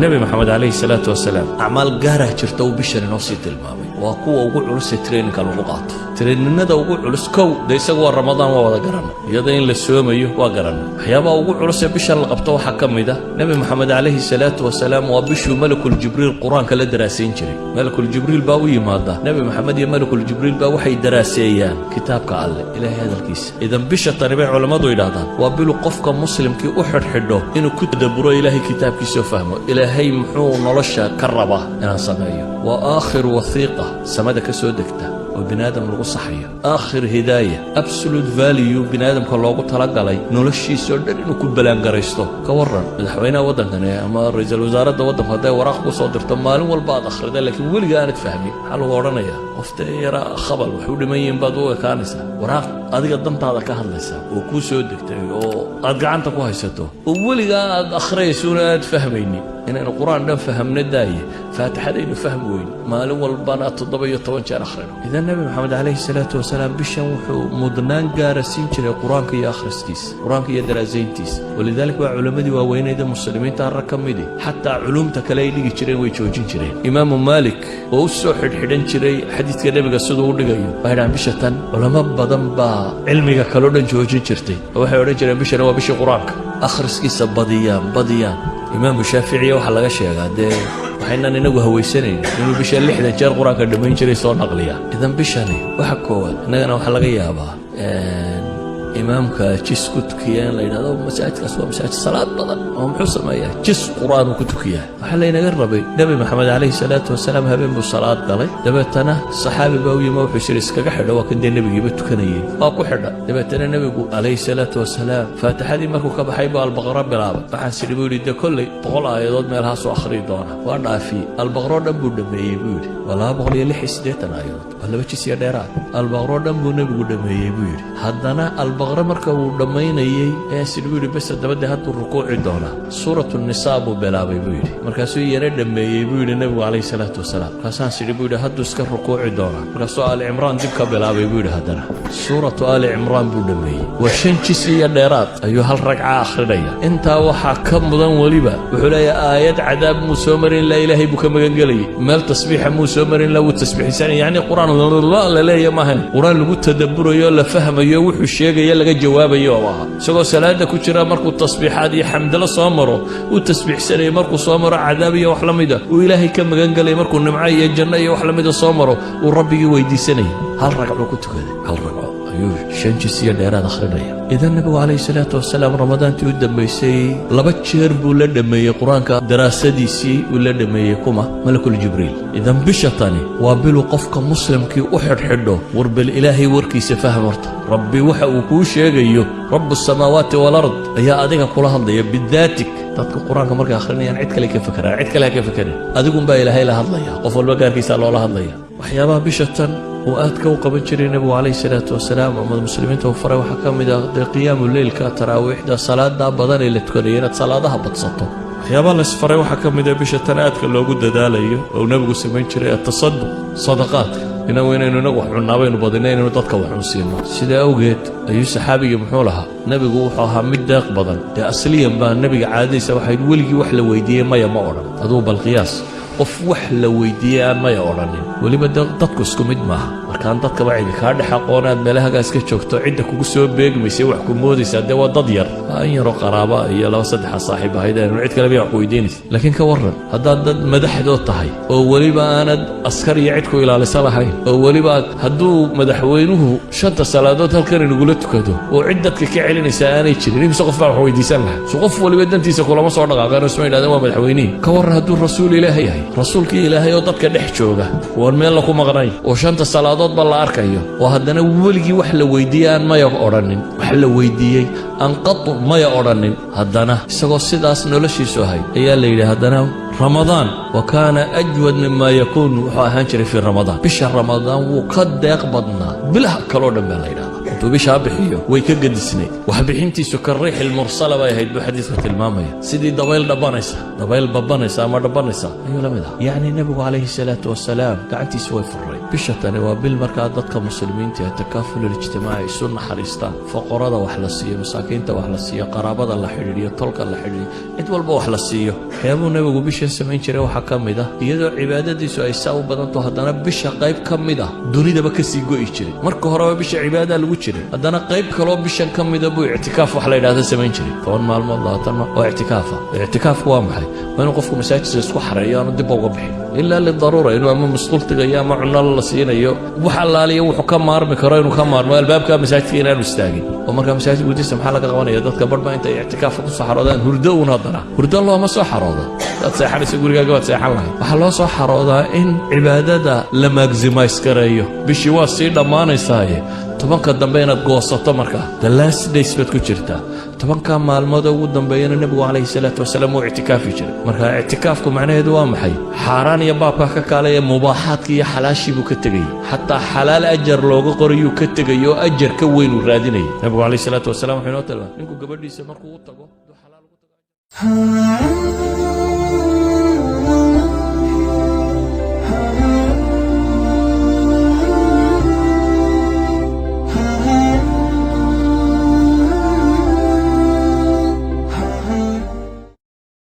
النبي محمد عليه الصلاة والسلام أعمال قارة جرتو بشر نوصي المامي وقوة وقوع علوس ترين كالوقات ترين ندا وقوع علوس كو ديس قوة رمضان ووضا قرنا يدين للسوم أيه وقرنا حيابا وقوع علوس بشر لقبتو حكم ده نبي محمد عليه الصلاة والسلام وبشو ملك الجبريل القرآن كلا دراسين جري ملك الجبريل باوي ماذا نبي محمد يا ملك الجبريل باوحي دراسيان كتاب قال إلى هذا الكيس إذا بشر تربيع علماء إلى وبلو قفك مسلم كي أحد حده إنه كتدبر إلهي كتاب كي سوفهمه إلهي محو نلشة كربه أنا صنعيه وآخر وثيقة سمدك سودكته وبنادم لغو صحية آخر هداية absolute value بنادم كان لغو تلقى لي نولشي سودر إنه كبلان قريستو كورن مدحوينا ودننا أما رئيس الوزارة دا ودن هدايا وراق صدر تمالهم والبعض أخر ده لكن ولي قانت فهمي حالو ورنا يا وفتيرا خبل وحولي ميين بدوه كانسا وراق أدي قدمت هذا كهرلسا وكو سودكتي وأدقعنتك وهيستو وولي قانت أخري سونات فهميني إن القرآن ده فهمنا داية فاتحة إنه فهم وين مالهم والبنات الضبية طوانشان أخرنا إذا النبي محمد عليه الصلاة والسلام بشوحو مدنان قارسين جري قرآن كي أخرستيس قرآن كي درازينتيس ولذلك وعلماء دي وين إذا مسلمين تاركم دي حتى علومتك لا يلقي جرين ويجوجين جرين إمام مالك ووسو حدن جري حديث كده بقصده ودقيو بعد عن بشتان علماء بدن با علمي كلودن جوجين جرتي وحي ورن جرين بشنا وبش قرآنك أخرسكيس بديان إمام الشافعي وحلا غشيا قاعد وحنا ننقو هويسنين إنه بيشان لحدا جار قرآن كدمين جري صور نقلية إذا بيشاني وحكوات أنا وحلا غيابا إمامك جس كتكيان لين هذا مساجد أسوأ مساجد صلاة بدن هم حسن ما يه جس قرآن وكتكيان وحلا ينقربي نبي محمد عليه الصلاة والسلام هبين بالصلاة قالي دبتنا الصحابي باوي ما وحش رزق كحدا وكن دين نبي جبت كنيين أكو حدا دبتنا نبي عليه الصلاة والسلام فاتح هذه مركو كبحيبة البقرة بلعبة فحس اللي بيقول ده كله بقول أيضا ما لها سو آخرين دونا وانا في البقرة دم بدم يبود ولا بقول يلي حسدتنا أيضا ولا بتشي سيادرات البقرة دم بدم يبود هذانا البقرة مركب ودمينيي سيدويري بس دبده هادو الركوع دونا سورة النساء بلابي بيري مركاسو يري دميي بيري النبي عليه الصلاة والسلام كاسان سيدويري هادو اسك الركوع دونا مركاسو آل عمران دبك بلابي بيري هادنا سورة آل عمران بودميي وشنشسي ديرات أيها الركعة آخرية انت وحا كمدن وليبا وحلايا آيات عذاب مسومر لا إلهي بك مغنقلي مال تسبيح مسومر لو تسبيح ساني يعني قرآن الله لا يا ماهن قرآن لو تدبر يلا فهم يا وحو الشيء يلا jawaabayo waa isagoo salaada ku jira markuu tasbiixaad iyo xamdala soo maro uu tasbiixsanay markuu soo maro cadaab iyo wax lamida uu ilaahay ka magan galay markuu nimco iyo janno iyo wax lamida soo maro uu rabbigi weydiisanay hal ragco ku tukaday hal ragco ayuu shanjisiya dheeraad akhrinaya idan nabiga alayhi salaatu wasalaam ramadaantii u dambeysay laba jeer buu la dhameeyay quraanka daraasadiisii uu la dhameeyay kuma malakul jibriil idan bishatani waa bilu qofka muslimkii u xidhxidho warbal ilaahay warkiisa fahmarta rabbi waxa uu ku sheegayo rabb as-samawati wal ard ayaa adiga kula hadlaya bidaatik dadka quraanka markay akhrinayaan cid kale ka fakaraan cid kale ka fakarin adigu baa ilaahay la hadlaya qof walba gaarkiisa loo la hadlaya waxyaabaha bishatan وآتك وقبل جري النبي عليه الصلاة والسلام ومن المسلمين توفروا وحكم إذا قيام الليل كتراويح ده صلاة ده بدن اللي تكرينت صلاة ده بتصطو يابا السفر وحكم إذا بشتنات كله جد داليه أو نبغى سمين جري التصدق صدقات هنا وين إنه نروح عنابين وبدنين إنه تتكوى حسينا سيدا أوجد أي صحابي محولها نبي جوحها مدة بدن ده أصليا بقى النبي عادي سواحد ولقي وحلة ويديه ما يمورن هذا بالقياس qof wax la weydiiyay ma yooranin waliba dadku isku mid maaha markaan dadka bacidi ka dhaxaqoonaad meelaha iska joogto cidda kugu soo beegmaysa wax ku moodaysa waa dad yar aan yaro qaraaba iyo laba saddex saaxiib ahaydeen cid kale bay wax ku weydiinaysa laakiin ka waran hadaa dad madaxdood tahay oo waliba aanad askar iyo cid ku ilaalisa lahayn oo waliba haduu madaxweynuhu shanta salaadood halkan inagula tukado oo cid dadka ka celinaysa aanay jirin imse qof baa wax weydiisan lahaa soo qof waliba dantiisa kulama soo dhaqaaqaan isma yidhahdeen waa madaxweynihi ka waran haduu rasuul ilaahay yahay رسولك إلهي وضدك دحجوجه وارمين لكم مغني وشانت الصلاة بالله أركيه وهدنا ولقي وحلا ويديان ما يقرنن وحلا ويديي أنقط ما يقرنن هدنا سقى السداس نلشي سهي يا ليلى هدنا رمضان وكان أجود مما يكون هنشر في رمضان بشهر رمضان وقد يقبضنا بلا كلون من ليلى intuu bishaa bixiyo way ka gadisnayd wax bixintiisu ka riixi lmursala bay ahayd buu xadiidka tilmaamaya sidii dabayl dhabanaysa dabayl babanaysa ama dhabanaysa ayuu la mid ah yacni nebigu calayhi salaatu wasalaam gacantiisa way furray bisha tani waa bil markaa dadka muslimiinta ee takaaful ijtimaaci isu naxariistaan foqorada wax la siiyo masaakiinta wax la siiyo qaraabada la xidhiidhiyo tolka la xidhiidhiyo cid walba wax la siiyo waxyaabuu nebigu bishan samayn jiray waxaa ka mid ah iyadoo cibaadadiisu ay saa u badanto haddana bisha qayb ka mid ah dunidaba ka sii go'i jiray marka horeba bisha cibaadadaa lagu jiray haddana qayb kaloo bishan ka mida buu ictikaaf wax la yidhaahda samayn jiray 10 maalmood 20 oo ictikaafa ictikaafku waa maxay waa inuu qofku masaajidka isku xareeyo aanu dib uga bixin ilaa lidaruura inuu ama masquul tegayo ama cunno la siinayo wax allaaliya wuxuu ka maarmi karo inuu ka maarmo albaabka masaajidka inaanu istaagin oo markaa masaajid gudihiisa maxaa laga qabanaya dadka barba intay ictikaafka ku soo xaroodaan hurdo uun haddana hurdo looma soo xaroodo dad seexanaysa gurigaaga waad seexan lahayd waxaa loo soo xaroodaa in cibaadada la maximize gareeyo bishii waa sii dhammaanaysaaye tobanka dambe inaad goosato markaa the last days baad ku jirtaa tobanka maalmood ugu dambeeyana nebigu calayhi salaatu wasalaam uu ictikaafi jiray marka ictikaafku macnaheedu waa maxay xaaraan iyo baabka ka kaalaya mubaaxaadkii iyo xalaashii buu ka tegayey xataa xalaal ajar looga qorayuu ka tegay oo ajar ka weyn uu raadinayay nebigu calayhi salaatu wasalaam wuxuu inoo tilmaamay ninku gabadhiisa markuu u tago xalaal ugu tago